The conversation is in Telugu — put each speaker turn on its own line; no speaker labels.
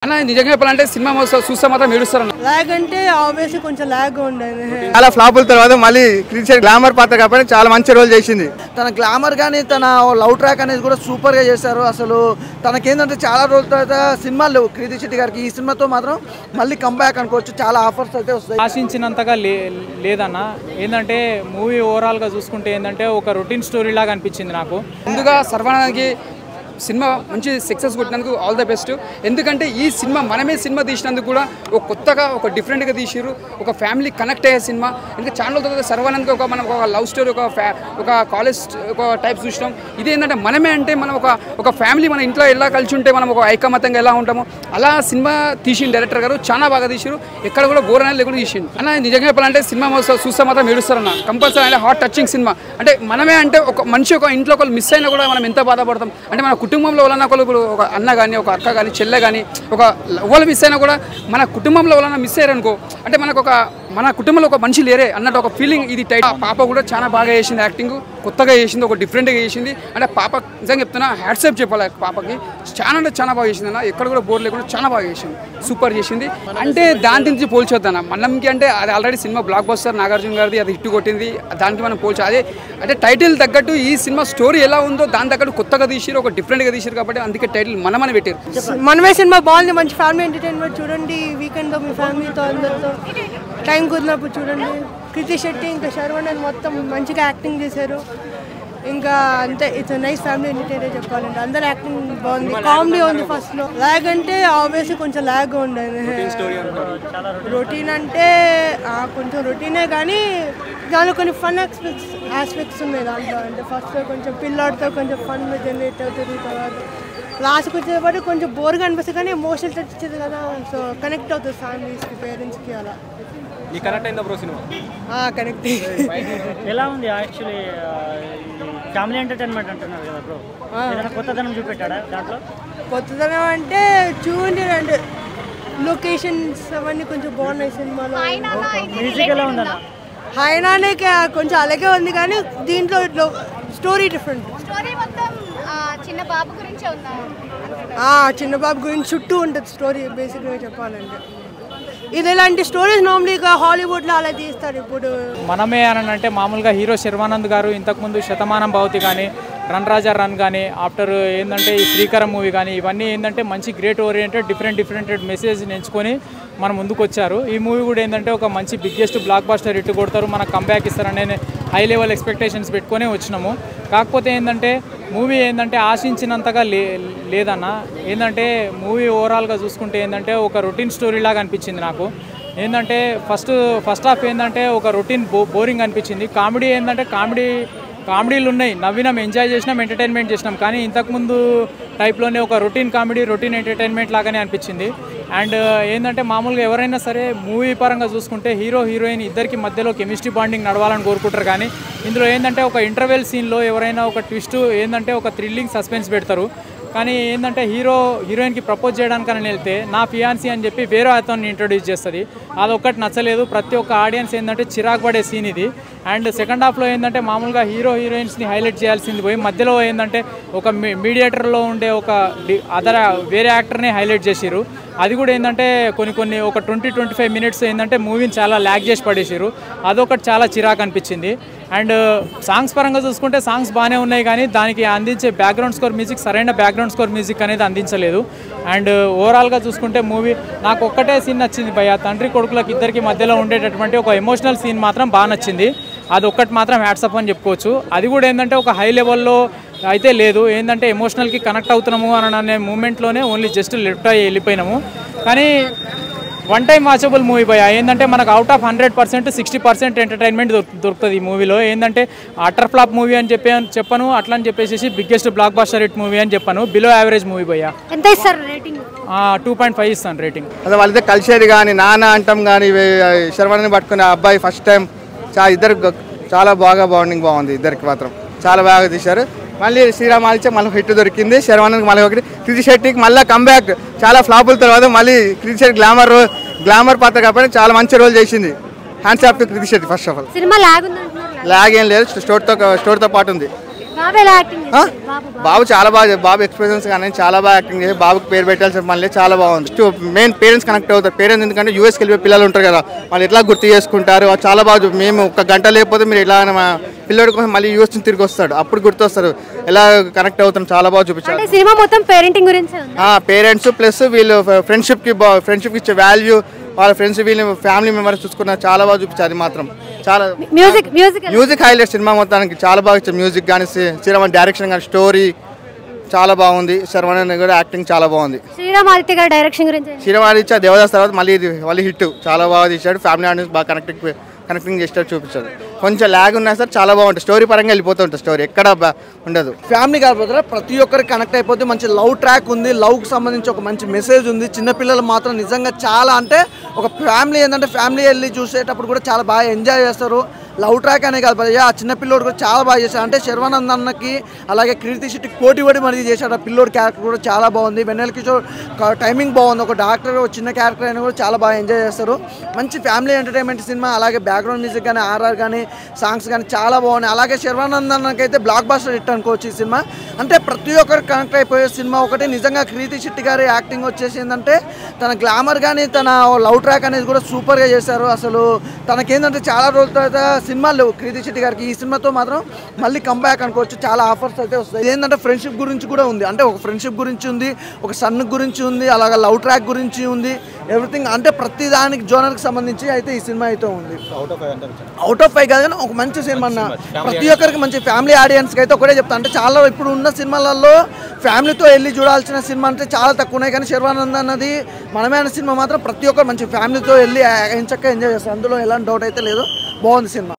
అన్న నిజంగా చెప్పాలంటే సినిమా చూస్తే మాత్రం ఏడుస్తారు అన్న.
లాగ్ అంటే ఆబ్వియస్లీ కొంచెం లాగ్ ఉండేది.
చాలా ఫ్లాపుల తర్వాత మళ్ళీ క్రికెట్ గ్లామర్ పాత్ర కాబట్టి చాలా మంచి రోల్ చేసింది.
తన గ్లామర్ కానీ తన లవ్ ట్రాక్ అనేది కూడా సూపర్ గా చేశారు. అసలు తనకేంటంటే చాలా రోజుల తర్వాత సినిమాలు లేవు కృతి శెట్టి గారికి. ఈ సినిమాతో మాత్రం మళ్ళీ కంబ్యాక్ అనుకోవచ్చు. చాలా ఆఫర్స్ అయితే వస్తాయి.
ఆశించినంతగా లేదన్న. ఏంటంటే మూవీ ఓవరాల్ గా చూసుకుంటే ఏంటంటే ఒక రొటీన్ స్టోరీ లాగా అనిపించింది నాకు.
ముందుగా సర్వానంద్కి సినిమా మంచి సక్సెస్ కొట్టినందుకు ఆల్ ద బెస్ట్. ఎందుకంటే ఈ సినిమా మనమే సినిమా తీసినందుకు కూడా ఒక కొత్తగా ఒక డిఫరెంట్గా తీసిరు, ఒక ఫ్యామిలీ కనెక్ట్ అయ్యే సినిమా. ఇంకా చాలా తర్వాత సర్వానంద్కి మనం ఒక లవ్ స్టోరీ ఒక కాలేజ్ ఒక టైప్ చూసినాం. ఇది ఏంటంటే మనమే అంటే మనం ఒక ఫ్యామిలీ మన ఇంట్లో ఎలా కలిసి ఉంటే మనం ఒక ఐకమత్యంగా ఎలా ఉంటామో అలా సినిమా తీసిన డైరెక్టర్ గారు చాలా బాగా తీసిరు. ఎక్కడ కూడా బోర్ అనేది లేకుండా తీసిండు అన్న. నిజంగా చెప్పాలంటే సినిమా చూస్తే మాత్రం ఏడుస్తారన్న. కంపల్సరీ అంటే హార్ట్ టచింగ్ సినిమా. అంటే మనమే అంటే ఒక మనిషి ఒక ఇంట్లో ఒకళ్ళు మిస్ అయినా కూడా మనం ఎంత బాధపడతాం. అంటే మన కుటుంబంలో ఎవరన్నా ఒకళ్ళు ఒక అన్న కానీ ఒక అక్క కానీ చెల్లె కానీ ఒక ఎవరు మిస్ అయినా కూడా మన కుటుంబంలో ఎవరన్నా మిస్ అయ్యారనుకో అంటే మన కుటుంబంలో ఒక మనిషి లేరే అన్నట్టు ఒక ఫీలింగ్ ఇది టైట్. పాప కూడా చాలా బాగా చేసింది, యాక్టింగ్ కొత్తగా చేసింది, ఒక డిఫరెంట్గా చేసింది. అంటే పాప నిజంగా చెప్తున్నా హ్యాట్సాప్ చెప్పాలి పాపకి. చాలా అంటే చాలా బాగా చేసింది అన్న. ఎక్కడ కూడా బోర్ లేకుండా చాలా బాగా చేసింది, సూపర్ చేసింది. అంటే దాని నుంచి పోల్చొద్దన్న. మనకి అంటే అది already cinema block buster Nagarjuna గారిది, అది హిట్ కొట్టింది. దానికి మనం పోల్చు అదే అంటే టైటిల్ తగ్గట్టు ఈ సినిమా స్టోరీ ఎలా ఉందో దాని తగ్గట్టు కొత్తగా తీసిరు, ఒక డిఫరెంట్గా తీసిరు కాబట్టి అందుకే టైటిల్ మనమని పెట్టారు.
మనమే సినిమా బాగుంది, మంచి ఫ్యామిలీ ఎంటర్టైన్మెంట్. చూడండి వీకెండ్లో మీ ఫ్యామిలీతో అందరితో టైం కుదిరినప్పుడు చూడండి. కృతి శెట్టి ఇంకా శర్వానంద్ మొత్తం మంచిగా యాక్టింగ్ చేశారు. ఇంకా అంతే ఇట్స్ నైస్ ఫ్యామిలీ ఎంటర్టైనర్ చెప్పాలంటే. అందరు యాక్టింగ్ బాగుంది, కామెడీ ఉంది. ఫస్ట్ లో లాగ్ అంటే ఆబ్వియస్లీ కొంచెం లాగ్ ఉండేది. రొటీన్ అంటే కొంచెం రొటీనే కానీ దానిలో కొన్ని ఫన్ ఆస్పెక్ట్స్ ఉన్నాయి దాంట్లో. అంటే ఫస్ట్ లో కొంచెం పిల్లాడితో కొంచెం ఫన్ జనరేట్ అవుతుంది. తర్వాత లాస్ట్కి వచ్చేటప్పుడు కొంచెం బోర్గా అనిపిస్తుంది కానీ ఎమోషనల్ టచ్ ఇచ్చేది కదా. సో కనెక్ట్ అవుతుంది ఫ్యామిలీస్కి, పేరెంట్స్కి అలా.
కనెక్ట్ అయిందా బ్రో సినిమా?
కనెక్ట్.
ఎలా ఉంది యాక్చువల్లీ? ఫ్యామిలీ ఎంటర్టైన్మెంట్ అంటున్నారు కదా బ్రో, ఏదైనా కొత్తదనం చూపెట్టాడా దాంట్లో?
కొత్తదనం అంటే చూడండి, అంటే లొకేషన్స్ అవన్నీ కొంచెం బాగున్నాయి సినిమాలో.
మ్యూజిక్ ఎలా ఉందన్న?
హైనానే కొంచెం అలాగే ఉంది కానీ దీంట్లో స్టోరీ డిఫరెంట్.
చిన్న బాబు గురించి ఉందా?
చిన్న బాబు గురించి చుట్టూ ఉంటుంది స్టోరీ బేసిక్గా చెప్పాలంటే. ఇది ఇలాంటి స్టోరీస్ నార్మల్గా హాలీవుడ్లో అలా తీస్తారు. ఇప్పుడు
మనమే అని అంటే మామూలుగా హీరో శర్వానంద్ గారు ఇంతకుముందు శతమానం భవతి కానీ, రన్ రాజా రన్ కానీ, ఆఫ్టర్ ఏంటంటే ఈ శ్రీకరం మూవీ కానీ, ఇవన్నీ ఏంటంటే మంచి గ్రేట్ ఓరియంటెడ్ డిఫరెంట్ మెసేజ్ని ఎంచుకొని మన ముందుకు వచ్చారు. ఈ మూవీ కూడా ఏంటంటే ఒక మంచి బిగ్గెస్ట్ బ్లాక్ బస్టర్ హిట్ కొడతారు, మనకు కంబ్యాక్ ఇస్తారనే హై లెవెల్ ఎక్స్పెక్టేషన్స్ పెట్టుకొని వచ్చినాము. కాకపోతే ఏంటంటే మూవీ ఏంటంటే ఆశించినంతగా లేదన్న. ఏంటంటే మూవీ ఓవరాల్గా చూసుకుంటే ఏంటంటే ఒక రొటీన్ స్టోరీ లాగా అనిపించింది నాకు. ఏంటంటే ఫస్ట్ హాఫ్ ఏంటంటే ఒక రొటీన్ బోరింగ్ అనిపించింది. కామెడీ ఏంటంటే కామెడీలు ఉన్నాయి, నవ్వినాం, ఎంజాయ్ చేసినాం, ఎంటర్టైన్మెంట్ చేసినాం. కానీ ఇంతకుముందు టైప్లోనే ఒక రొటీన్ కామెడీ, రొటీన్ ఎంటర్టైన్మెంట్ లాగానే అనిపించింది. అండ్ ఏంటంటే మామూలుగా ఎవరైనా సరే మూవీ పరంగా చూసుకుంటే హీరో హీరోయిన్ ఇద్దరికి మధ్యలో కెమిస్ట్రీ బాండింగ్ నడవాలని కోరుకుంటారు. కానీ ఇందులో ఏంటంటే ఒక ఇంటర్వెల్ సీన్లో ఎవరైనా ఒక ట్విస్ట్ ఏంటంటే ఒక థ్రిల్లింగ్ సస్పెన్స్ పెడతారు. కానీ ఏంటంటే హీరోయిన్కి ప్రపోజ్ చేయడానికని వెళ్తే నా ఫియాన్సీ అని చెప్పి వేరే అతన్ని ఇంట్రొడ్యూస్ చేస్తుంది. అదొక్కటి నచ్చలేదు. ప్రతి ఒక్క ఆడియన్స్ ఏంటంటే చిరాకు పడే సీన్ ఇది. అండ్ సెకండ్ హాఫ్లో ఏంటంటే మామూలుగా హీరోయిన్స్ని హైలైట్ చేయాల్సింది పోయి మధ్యలో ఏంటంటే ఒక మీడియేటర్లో ఉండే ఒక వేరే యాక్టర్ని హైలైట్ చేసిరు. అది కూడా ఏంటంటే కొన్ని ఒక 20-25 మినిట్స్ ఏంటంటే మూవీని చాలా ల్యాగ్ చేసి పడేసారు. అదొకటి చాలా చిరాకు అనిపించింది. అండ్ సాంగ్స్ పరంగా చూసుకుంటే సాంగ్స్ బాగానే ఉన్నాయి కానీ దానికి అందించే బ్యాక్గ్రౌండ్ స్కోర్ మ్యూజిక్ సరైన బ్యాక్గ్రౌండ్ స్కోర్ మ్యూజిక్ అనేది అందించలేదు. అండ్ ఓవరాల్గా చూసుకుంటే మూవీ నాకు ఒక్కటే సీన్ నచ్చింది భయ్య, తండ్రి కొడుకులకు ఇద్దరికి మధ్యలో ఉండేటటువంటి ఒక ఎమోషనల్ సీన్ మాత్రం బాగా నచ్చింది. అది ఒక్కటి మాత్రం హ్యాట్సప్ అని చెప్పుకోవచ్చు. అది కూడా ఏంటంటే ఒక హై లెవెల్లో అయితే లేదు. ఏంటంటే ఎమోషనల్కి కనెక్ట్ అవుతున్నాము అనే మూమెంట్లోనే ఓన్లీ జస్ట్ లెఫ్ట్ అయ్యి వెళ్ళిపోయినాము. కానీ వన్ టైం వాచబుల్ మూవీ భయ్య. ఏంటంటే మనకు అవుట్ ఆఫ్ 100% 60% ఎంటర్టైన్మెంట్ దొరుకుతుంది ఈ మూవీలో. ఏంటంటే అటర్ ఫ్లాప్ మూవీ అని చెప్పను, అట్లా అని చెప్పేసి biggest block buster hit movie అని చెప్పాను. బిలో యావరేజ్ మూవీ భయ్య.
ఎంత ఇస్తారు రేటింగ్?
2.5 ఇస్తాను రేటింగ్.
అదే వాళ్ళిద్దరు కలిసేది కానీ నాన్న అంటాం కానీ శర్వానంద్ పట్టుకునే అబ్బాయి ఫస్ట్ టైం ఇద్దరు చాలా బాగా బాండింగ్ బాగుంది. ఇద్దరికి మాత్రం చాలా బాగా తీశారు. మళ్ళీ శ్రీరామ్ ఆల్చే మళ్ళీ హిట్ దొరికింది. శర్వానంద్కి మళ్ళీ ఒకటి, కృతి శెట్టికి మళ్ళీ కంబ్యాక్. చాలా ఫ్లాపుల తర్వాత మళ్ళీ కృతి శెట్టి గ్లామర్ పాత్ర కాబట్టి చాలా మంచి రోల్ చేసింది. Hands off to Kriti Shetty. First of all
cinema lag
ఏం లేదు, స్టోర్తో పాటు ఉంది. బాబు చాలా బాగా బాబు ఎక్స్పీరియన్స్ కానీ చాలా బాగా యాక్టింగ్ చేసి బాబుకి పేరు పెట్టాల్సిన మళ్ళీ చాలా బాగుంది. మెయిన్ పేరెంట్స్ కనెక్ట్ అవుతారు. పేరెంట్స్ ఎందుకంటే యూఎస్కి వెళ్ళిపోయి పిల్లలు ఉంటారు కదా, వాళ్ళు ఎట్లా గుర్తు చేసుకుంటారు చాలా బాగా. మేము ఒక గంట లేకపోతే మీరు ఎలా పిల్లడి కోసం మళ్ళీ యూఎస్ నుంచి తిరిగి వస్తాడు, అప్పుడు గుర్తొస్తారు ఎలా కనెక్ట్ అవుతాం. చాలా బాగా చూపించారు.
సినిమా మొత్తం పేరెంటింగ్ గురించి
పేరెంట్స్ ప్లస్ వీళ్ళు ఫ్రెండ్షిప్ ఇచ్చే వాల్యూ, వాళ్ళ ఫ్రెండ్స్ వీళ్ళు ఫ్యామిలీ మెంబర్స్ చూసుకున్నారు. చాలా బాగా చూపించారు. అది మాత్రం చాలా మ్యూజిక్ హైలైట్ సినిమా మొత్తానికి చాలా బాగా ఇచ్చారు. మ్యూజిక్ కానీ శ్రీరామ్ డైరెక్షన్ కానీ స్టోరీ చాలా బాగుంది. శర్వానంద్ కూడా యాక్టింగ్ చాలా బాగుంది.
శ్రీరామ్ ఆదిత్య గారి డైరెక్షన్ గురించి
శ్రీరామ్ ఆదిత్య దేవదాస్ తర్వాత మళ్ళీ హిట్ చాలా బాగా తీశాడు. ఫ్యామిలీ ఆడియన్స్ బాగా కనెక్టింగ్ చేసేటట్టు చూపించాడు. కొంచెం ల్యాగ్ ఉన్నా సార్ చాలా బాగుంటుంది. స్టోరీ పరంగా వెళ్ళిపోతూ ఉంటుంది. స్టోరీ ఎక్కడ ఉండదు.
ఫ్యామిలీ కాకపోతే ప్రతి ఒక్కరికి కనెక్ట్ అయిపోతే మంచి లవ్ ట్రాక్ ఉంది. లవ్కి సంబంధించి ఒక మంచి మెసేజ్ ఉంది. చిన్నపిల్లలు మాత్రం నిజంగా చాలా అంటే ఒక ఫ్యామిలీ ఏంటంటే ఫ్యామిలీ వెళ్ళి చూసేటప్పుడు కూడా చాలా బాగా ఎంజాయ్ చేస్తారు. లవ్ ట్రాక్ అనే కాదు భయ్య, ఆ చిన్న పిల్లోడు కూడా చాలా బాగా చేశాడు. అంటే శర్వానంద్ అన్నకి అలాగే కీర్తి శెట్టి పోటీ పడి మరీ చేశాడు. ఆ పిల్లోడి క్యారెక్టర్ కూడా చాలా బాగుంది. వెన్నెల కిషోర్ టైమింగ్ బాగుంది. ఒక డాక్టర్ చిన్న క్యారెక్టర్ అయినా కూడా చాలా బాగా ఎంజాయ్ చేస్తారు. మంచి ఫ్యామిలీ ఎంటర్టైన్మెంట్ సినిమా. అలాగే బ్యాక్గ్రౌండ్ మ్యూజిక్ కానీ ఆర్ఆర్ కానీ సాంగ్స్ కానీ చాలా బాగున్నాయి. అలాగే శర్వానంద్ అన్నకైతే బ్లాక్ బాస్టర్ హిట్ అనుకోవచ్చు ఈ సినిమా. అంటే ప్రతి ఒక్కరికి కనెక్ట్ అయిపోయే సినిమా ఒకటి. నిజంగా కీర్తి శెట్టి గారి యాక్టింగ్ వచ్చేసి ఏంటంటే తన గ్లామర్ కానీ తన లవ్ ట్రాక్ అనేది కూడా సూపర్గా చేశారు. అసలు తనకేంటంటే చాలా రోజుల తర్వాత సినిమాలు లేవు కీర్తి శెట్టి గారికి. ఈ సినిమాతో మాత్రం మళ్ళీ కంబ్యాక్ అనుకోవచ్చు. చాలా ఆఫర్స్ అయితే వస్తాయి. ఏంటంటే ఫ్రెండ్షిప్ గురించి కూడా ఉంది. అంటే ఒక ఫ్రెండ్షిప్ గురించి ఉంది, ఒక సన్ గురించి ఉంది, అలాగే లవ్ ట్రాక్ గురించి ఉంది. ఎవ్రీథింగ్ అంటే ప్రతి దానికి జోనర్కి సంబంధించి అయితే ఈ సినిమా అయితే ఉంది. అవుట్ ఆఫ్ 5 కాదు కానీ ఒక మంచి సినిమా అన్న. ప్రతి ఒక్కరికి మంచి ఫ్యామిలీ ఆడియన్స్కి అయితే ఒకటే చెప్తాను. అంటే చాలా ఇప్పుడు ఉన్న సినిమాలలో ఫ్యామిలీతో వెళ్ళి చూడాల్సిన సినిమా అంటే చాలా తక్కువ ఉన్నాయి. కానీ శర్వానంద్ అన్నది మనమైన సినిమా మాత్రం ప్రతి ఒక్కరు మంచి ఫ్యామిలీతో వెళ్ళి చక్కగా ఎంజాయ్ చేస్తారు. అందులో ఎలాంటి డౌట్ అయితే లేదు. బాగుంది సినిమా.